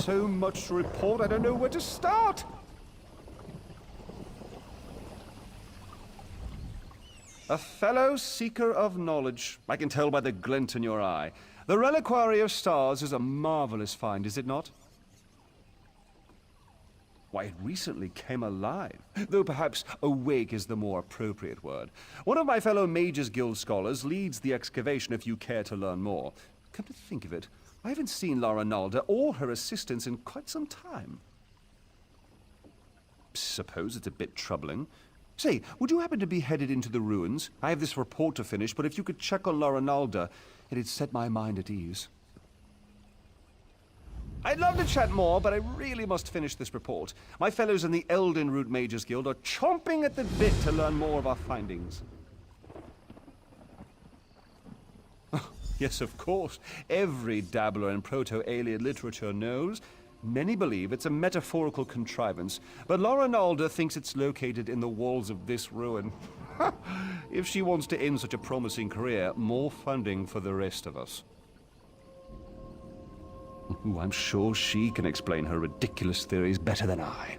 So much to report, I don't know where to start. A fellow seeker of knowledge. I can tell by the glint in your eye. The Reliquary of Stars is a marvelous find, is it not? Why, it recently came alive, though perhaps awake is the more appropriate word. One of my fellow Mages Guild scholars leads the excavation if you care to learn more. Come to think of it, I haven't seen Lara Nalda or her assistants in quite some time. Suppose it's a bit troubling. Say, would you happen to be headed into the ruins? I have this report to finish, but if you could check on Lara Nalda, it'd set my mind at ease. I'd love to chat more, but I really must finish this report. My fellows in the Elden Root Mages Guild are chomping at the bit to learn more of our findings. Yes, of course. Every dabbler in Proto-Alien literature knows. Many believe it's a metaphorical contrivance, but Lara Nalda thinks it's located in the walls of this ruin. If she wants to end such a promising career, more funding for the rest of us. Ooh, I'm sure she can explain her ridiculous theories better than I.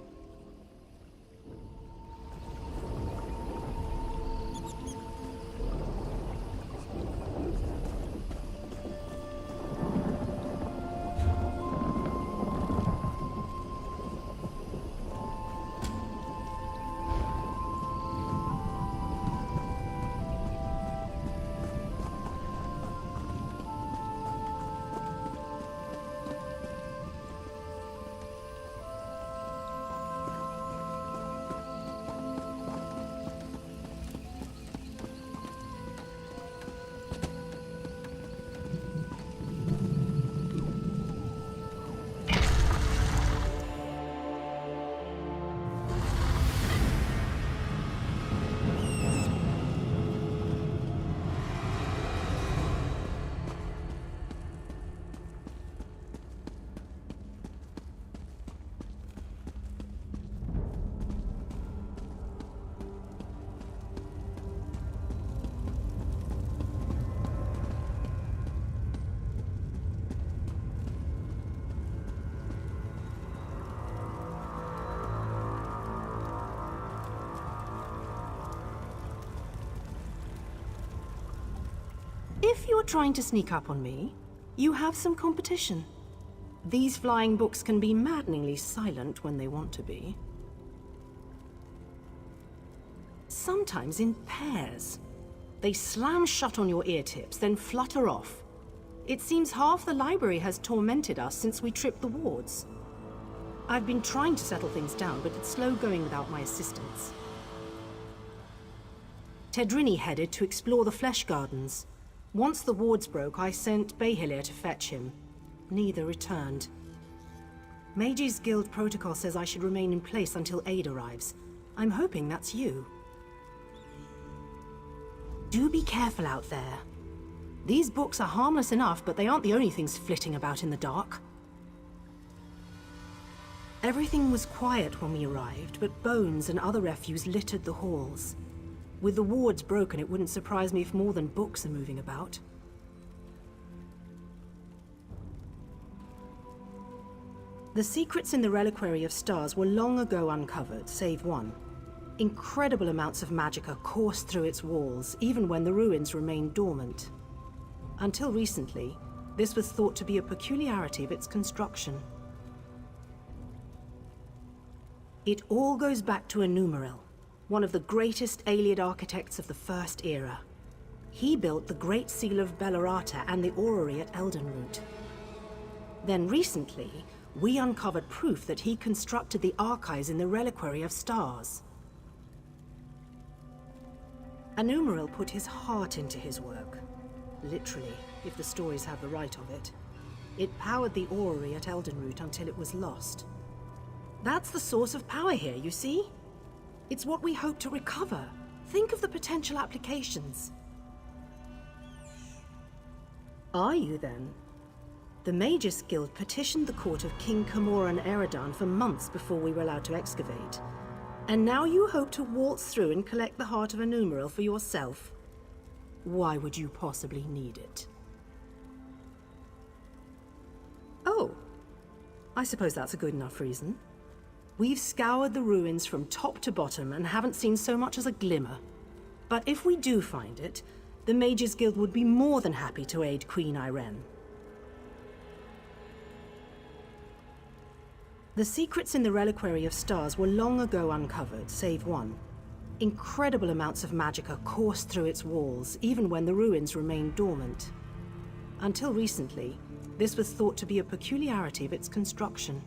If you're trying to sneak up on me, you have some competition. These flying books can be maddeningly silent when they want to be. Sometimes in pairs. They slam shut on your ear tips, then flutter off. It seems half the library has tormented us since we tripped the wards. I've been trying to settle things down, but it's slow going without my assistance. Tedrini headed to explore the Flesh Gardens. Once the wards broke, I sent Behilir to fetch him. Neither returned. Mages Guild protocol says I should remain in place until aid arrives. I'm hoping that's you. Do be careful out there. These books are harmless enough, but they aren't the only things flitting about in the dark. Everything was quiet when we arrived, but bones and other refuse littered the halls. With the wards broken, it wouldn't surprise me if more than books are moving about. The secrets in the Reliquary of Stars were long ago uncovered, save one. Incredible amounts of magicka coursed through its walls, even when the ruins remained dormant. Until recently, this was thought to be a peculiarity of its construction. It all goes back to Anumaril, one of the greatest Ayleid architects of the First Era. He built the Great Seal of Bellerata and the orrery at Elden Root. Then recently, we uncovered proof that he constructed the archives in the Reliquary of Stars. Anumaril put his heart into his work. Literally, if the stories have the right of it. It powered the orrery at Eldenroot until it was lost. That's the source of power here, you see? It's what we hope to recover. Think of the potential applications. Are you, then? The Mages Guild petitioned the court of King Camoran Eridan for months before we were allowed to excavate. And now you hope to waltz through and collect the heart of Anumaril for yourself? Why would you possibly need it? Oh, I suppose that's a good enough reason. We've scoured the ruins from top to bottom and haven't seen so much as a glimmer. But if we do find it, the Mages Guild would be more than happy to aid Queen Irene. The secrets in the Reliquary of Stars were long ago uncovered, save one. Incredible amounts of magicka coursed through its walls, even when the ruins remained dormant. Until recently, this was thought to be a peculiarity of its construction.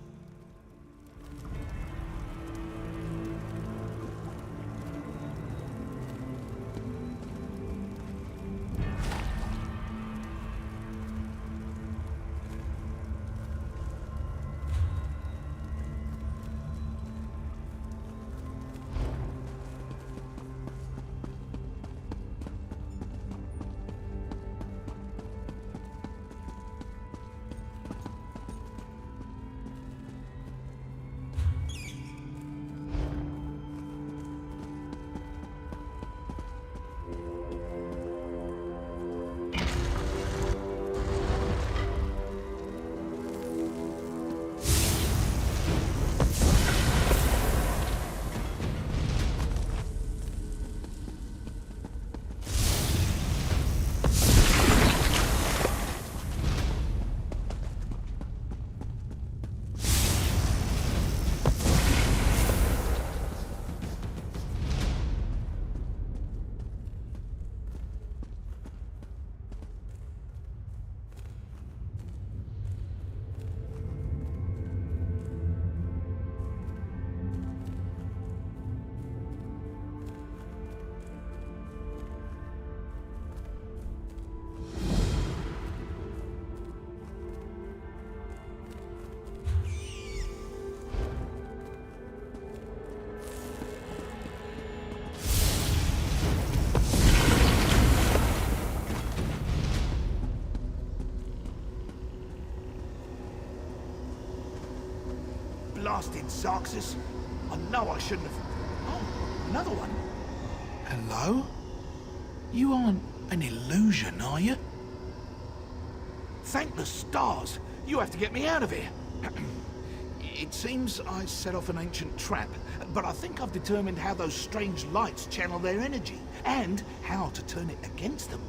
Blasted Zarxus. I know I shouldn't have... Oh, another one. Hello? You aren't an illusion, are you? Thank the stars. You have to get me out of here. It seems I set off an ancient trap, but I think I've determined how those strange lights channel their energy, and how to turn it against them.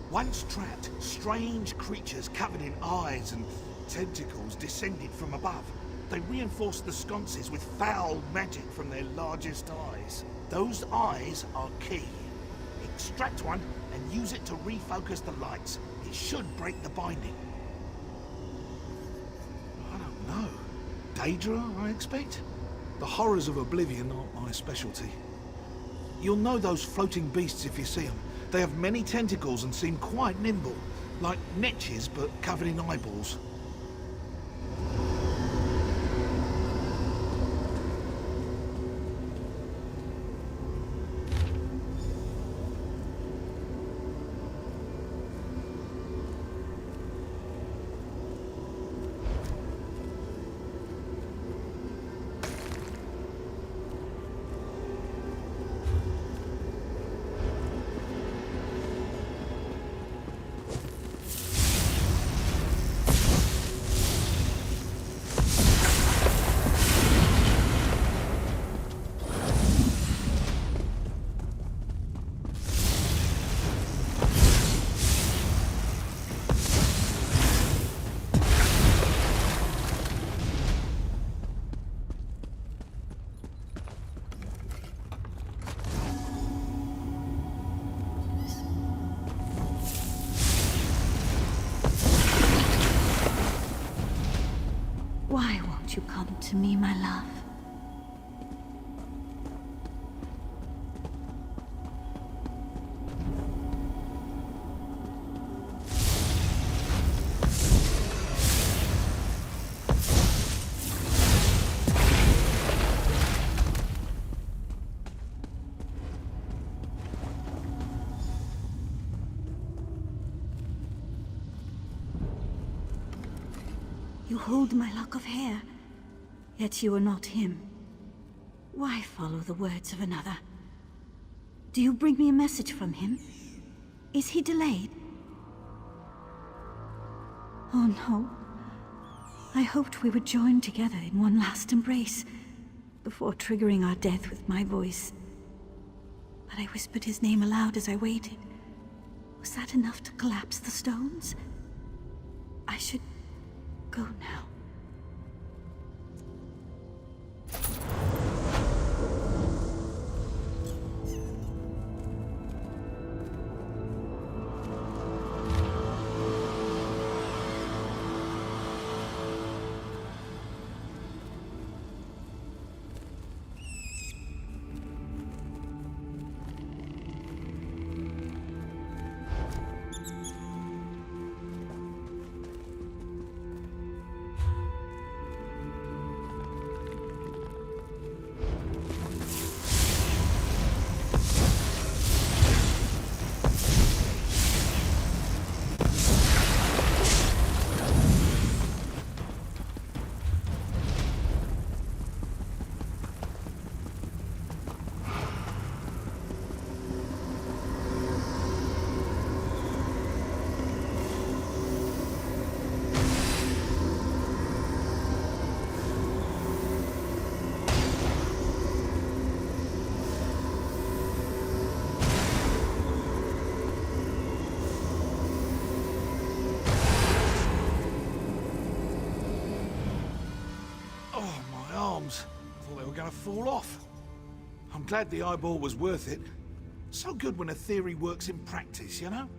Once trapped, strange creatures covered in eyes and tentacles descended from above. They reinforced the sconces with foul magic from their largest eyes. Those eyes are key. Extract one and use it to refocus the lights. It should break the binding. I don't know. Daedra, I expect? The horrors of Oblivion aren't my specialty. You'll know those floating beasts if you see them. They have many tentacles and seem quite nimble, like netches but covered in eyeballs. to me, my love. You hold my lock of hair, yet you are not him. Why follow the words of another? Do you bring me a message from him? Is he delayed? Oh no. I hoped we would join together in one last embrace, before triggering our death with my voice. But I whispered his name aloud as I waited. Was that enough to collapse the stones? I should go now. Thought they were going to fall off. I'm glad the eyeball was worth it. So good when a theory works in practice, you know?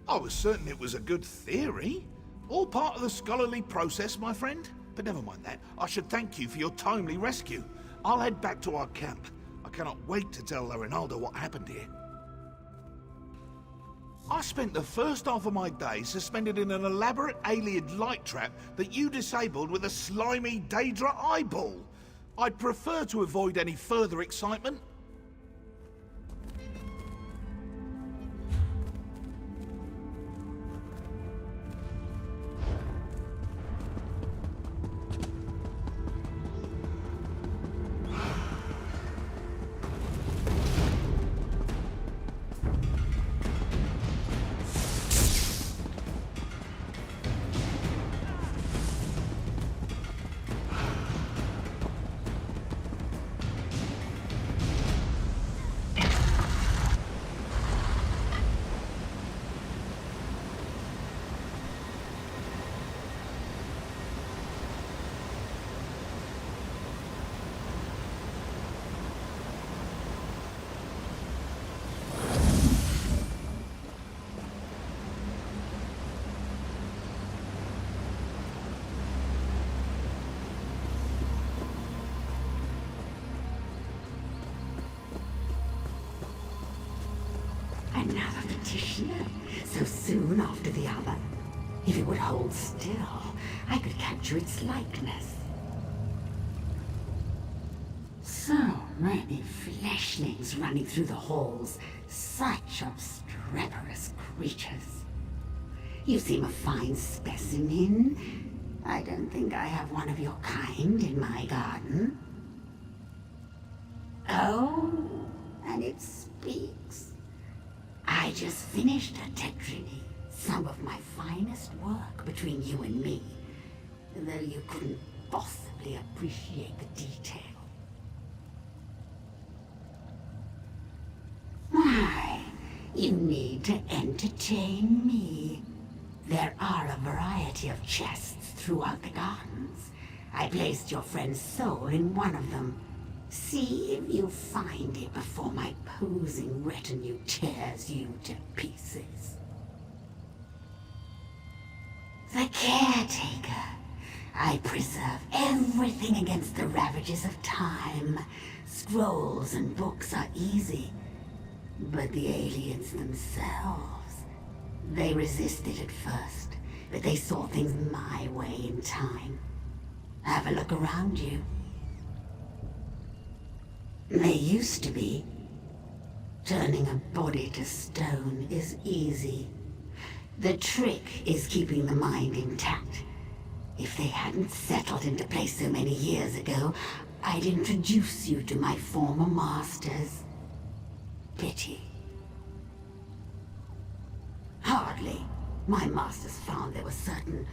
I was certain it was a good theory. All part of the scholarly process, my friend. But never mind that. I should thank you for your timely rescue. I'll head back to our camp. I cannot wait to tell Rinaldo what happened here. I spent the first half of my day suspended in an elaborate alien light trap that you disabled with a slimy Daedra eyeball. I'd prefer to avoid any further excitement. Another petitioner, so soon after the other. If it would hold still, I could capture its likeness. So many fleshlings running through the halls, such obstreperous creatures. You seem a fine specimen. I don't think I have one of your kind in my garden. Oh, and it speaks. I just finished a tetriny, some of my finest work between you and me, though you couldn't possibly appreciate the detail. Why, you need to entertain me. There are a variety of chests throughout the gardens. I placed your friend's soul in one of them. See if you find it before my posing retinue tears you to pieces. The caretaker. I preserve everything against the ravages of time. Scrolls and books are easy. But the aliens themselves, they resisted at first, but they saw things my way in time. Have a look around you. They used to be. Turning a body to stone is easy. The trick is keeping the mind intact. If they hadn't settled into place so many years ago, I'd introduce you to my former masters. Pity. Hardly. My masters found there were certain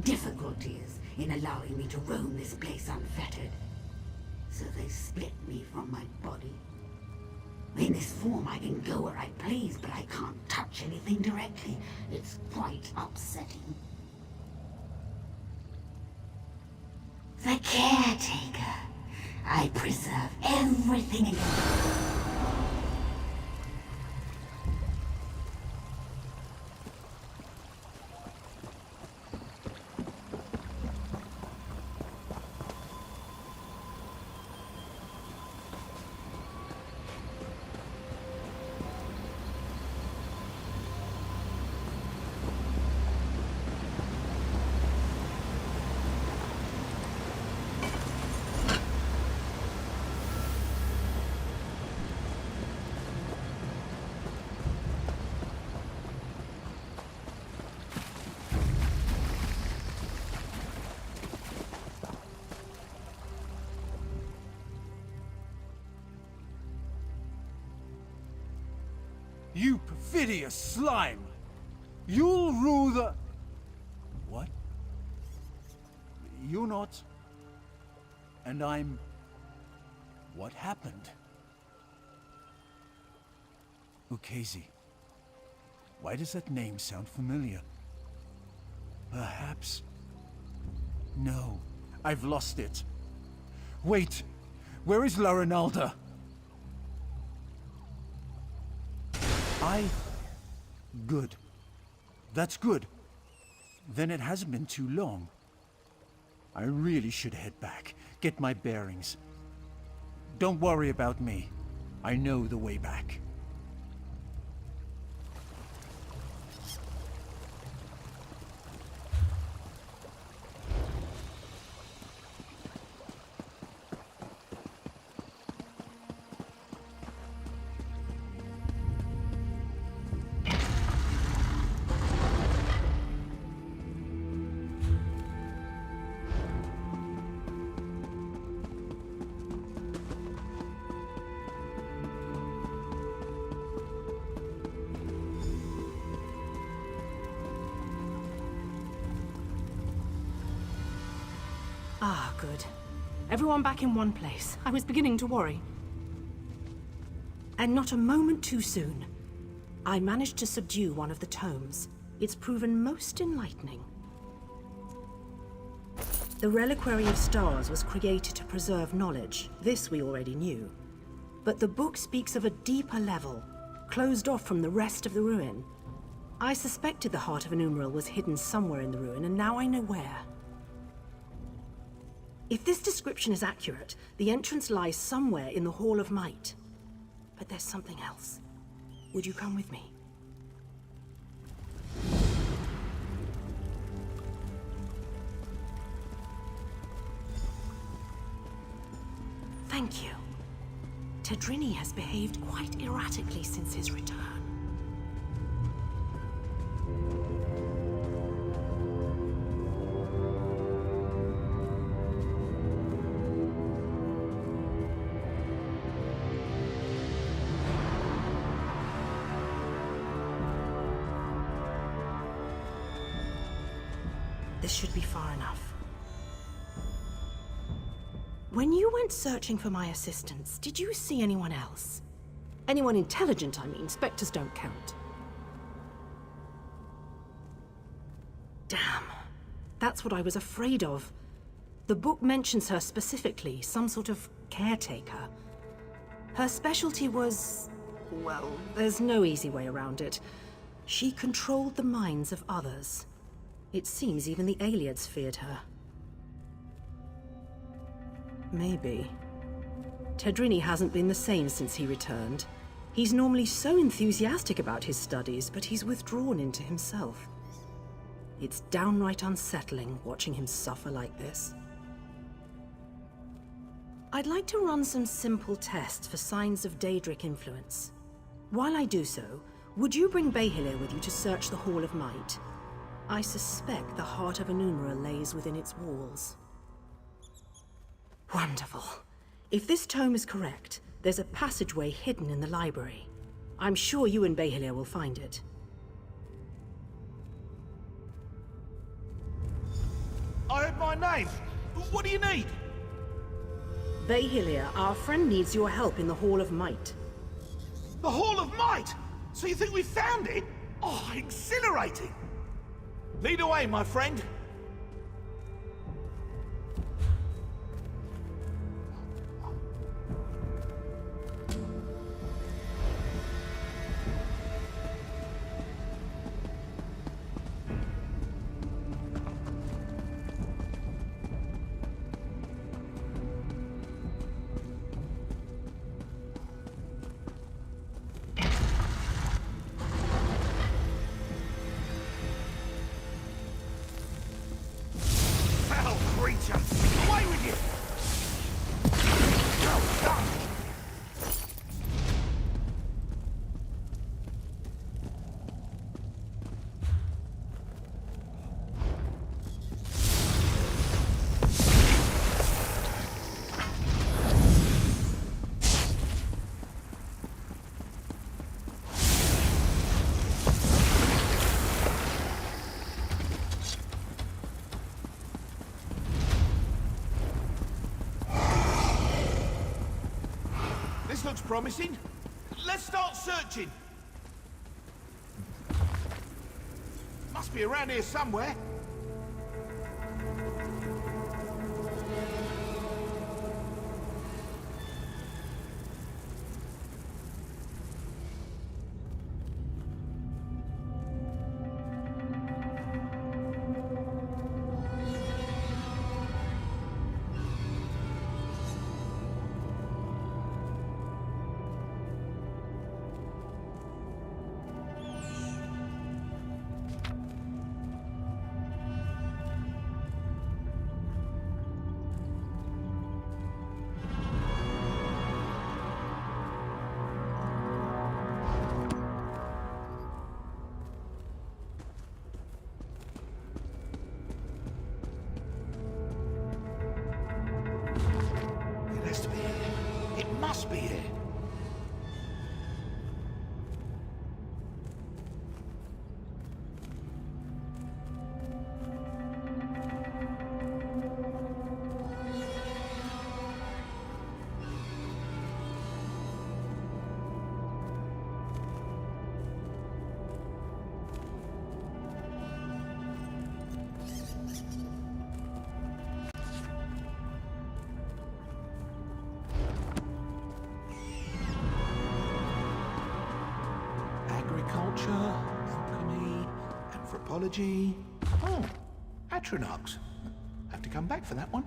difficulties in allowing me to roam this place unfettered. So they split me from my body. In this form I can go where I please, but I can't touch anything directly. It's quite upsetting. The caretaker. I preserve everything against... You perfidious slime! You'll rule the... What? You're not... And I'm... What happened? Ukezi. Why does that name sound familiar? Perhaps... No, I've lost it. Wait, where is Larinalda? Good. That's good. Then it hasn't been too long. I really should head back, get my bearings. Don't worry about me. I know the way back. Ah, good. Everyone back in one place. I was beginning to worry. And not a moment too soon. I managed to subdue one of the tomes. It's proven most enlightening. The Reliquary of Stars was created to preserve knowledge. This we already knew. But the book speaks of a deeper level, closed off from the rest of the ruin. I suspected the heart of Anumaril was hidden somewhere in the ruin, and now I know where. If this description is accurate, the entrance lies somewhere in the Hall of Might. But there's something else. Would you come with me? Thank you. Tedrini has behaved quite erratically since his return. This should be far enough. When you went searching for my assistance, did you see anyone else? Anyone intelligent, I mean. Spectres don't count. Damn. That's what I was afraid of. The book mentions her specifically, some sort of caretaker. Her specialty was... well, there's no easy way around it. She controlled the minds of others. It seems even the Aeliads feared her. Maybe. Tedrini hasn't been the same since he returned. He's normally so enthusiastic about his studies, but he's withdrawn into himself. It's downright unsettling watching him suffer like this. I'd like to run some simple tests for signs of Daedric influence. While I do so, would you bring Behilir with you to search the Hall of Might? I suspect the heart of Anumaril lays within its walls. Wonderful. If this tome is correct, there's a passageway hidden in the library. I'm sure you and Behilir will find it. I heard my name. What do you need? Behilir, our friend needs your help in the Hall of Might. The Hall of Might! So you think we found it? Oh, exhilarating! Lead away, my friend. Creature! Away with you! Well done! This looks promising. Let's start searching. Must be around here somewhere. Must be here. Agriculture, alchemy, anthropology. Oh, Atronachs. Have to come back for that one.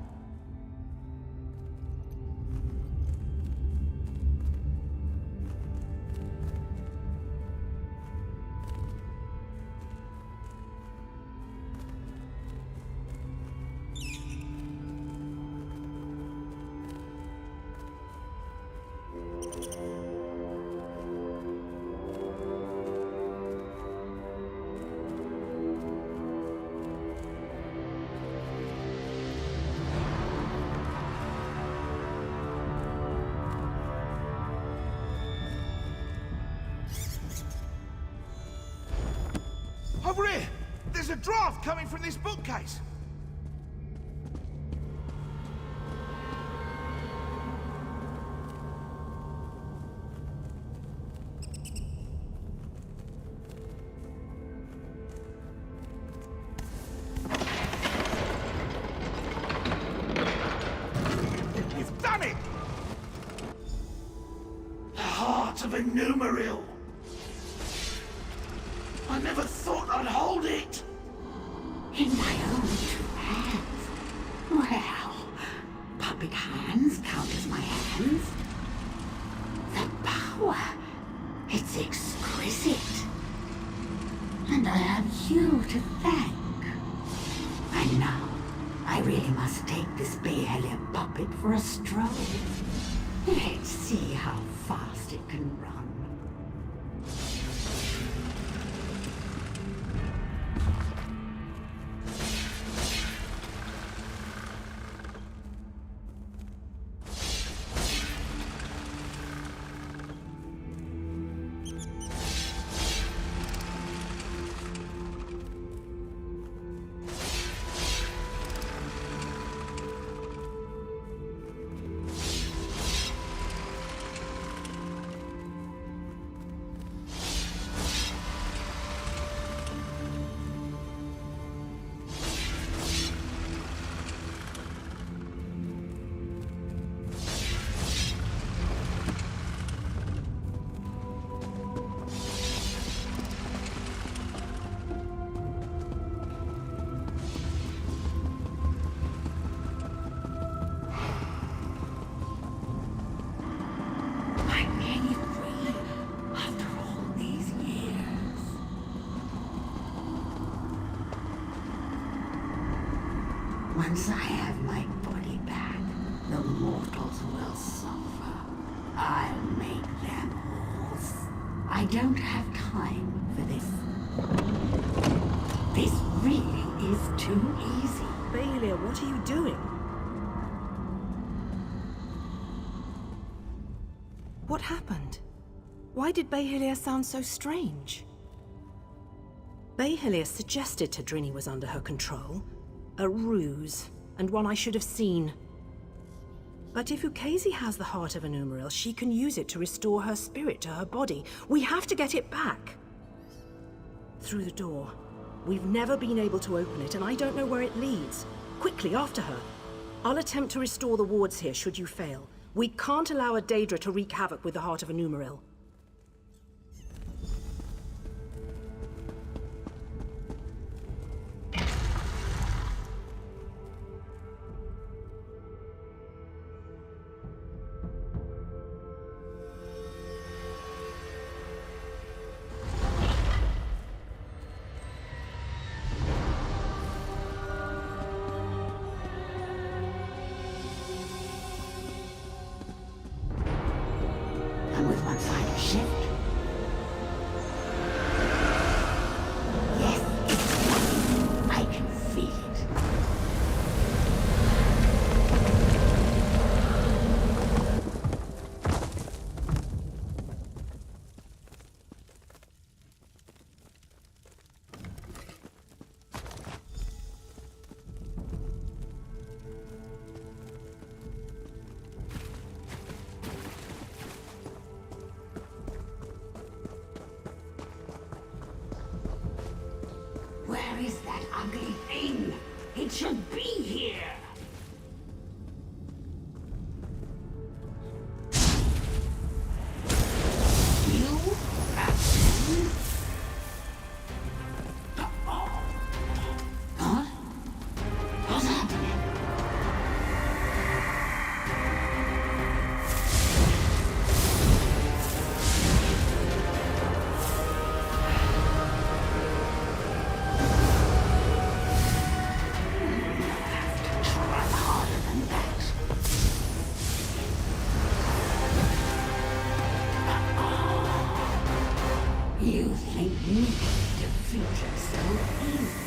Over here! There's a draft coming from this bookcase! You've done it! The heart of Anumaril! I never thought I'd hold it! In my own two hands. Well, puppet hand hands? The power, it's exquisite. And I have you to thank. And now, I really must take this Behelia puppet for a stroll. Let's see how fast it can run. Once I have my body back, the mortals will suffer. I'll make them horse. I don't have time for this. This really is too easy. Behelia, what are you doing? What happened? Why did Behelia sound so strange? Behelia suggested Tadrini was under her control. A ruse, and one I should have seen. But if Ukezi has the heart of Anumaril, she can use it to restore her spirit to her body. We have to get it back. Through the door. We've never been able to open it, and I don't know where it leads. Quickly, after her. I'll attempt to restore the wards here, should you fail. We can't allow a Daedra to wreak havoc with the heart of Anumaril. And with one final shift. Yes, it's right. I can feel it. Where is that ugly thing? It should be here. You? Huh? What's happening? Try harder than that. You think me to defeat her so easy?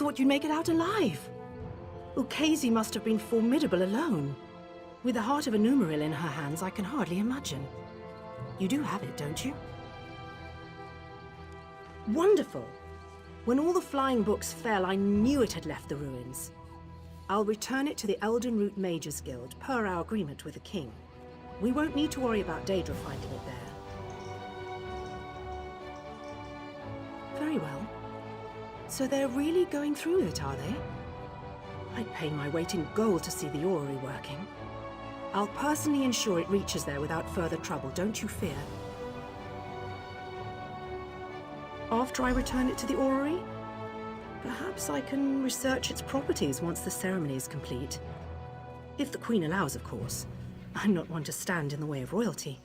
thought you'd make it out alive. Ukezi must have been formidable alone. With the heart of Anumaril in her hands, I can hardly imagine. You do have it, don't you? Wonderful! When all the flying books fell, I knew it had left the ruins. I'll return it to the Elden Root Mages Guild, per our agreement with the king. We won't need to worry about Daedra finding it there. Very well. So they're really going through it, are they? I'd pay my weight in gold to see the orrery working. I'll personally ensure it reaches there without further trouble, don't you fear. After I return it to the orrery, perhaps I can research its properties once the ceremony is complete. If the Queen allows, of course. I'm not one to stand in the way of royalty.